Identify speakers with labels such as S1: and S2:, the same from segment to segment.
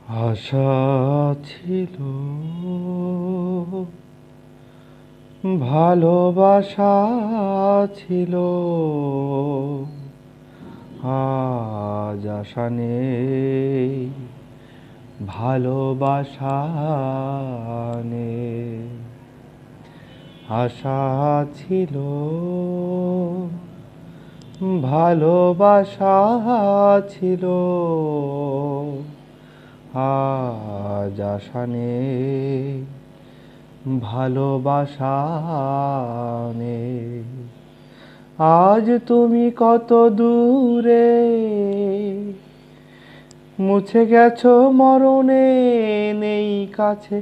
S1: আশা ছিল, ভালোবাসা ছিল, আজ আশা নেই, ভালোবাসা নেই। আশা ছিল, ভালোবাসা ছিল, আজ আশা নেই, ভালোবাসা নেই। আজ তুমি কত দূরে, মুছে গেছো মরণে, নেই কাছে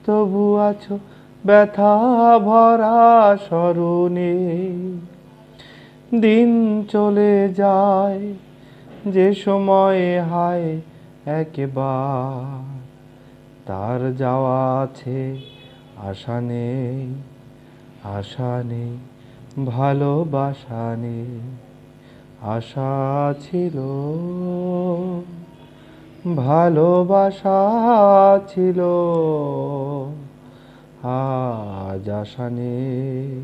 S1: তবু আছো ব্যথা ভরা স্মরণে। দিন চলে যায় যে সময়ে হায় একবার, তার যাওয়া আছে আশা নেই, আশা নেই, ভালোবাসা নেই। আশা ছিল, ভালোবাসা ছিল, আজ আশা নেই,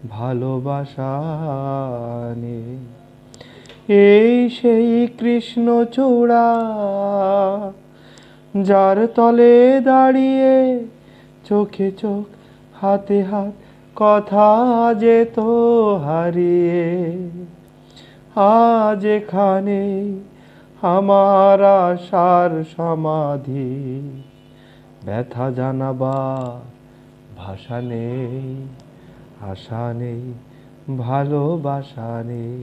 S1: ভালোবাসা নেই। এই সেই কৃষ্ণচূড়া, যার তলে দাঁড়িয়ে চোখে চোখ হাতে হাত কথা যেত হারিয়ে। আজ এখানে আমার আশার সমাধি, ব্যথা জানাবার ভাষা নেই, আশা নেই, ভালোবাসা নেই।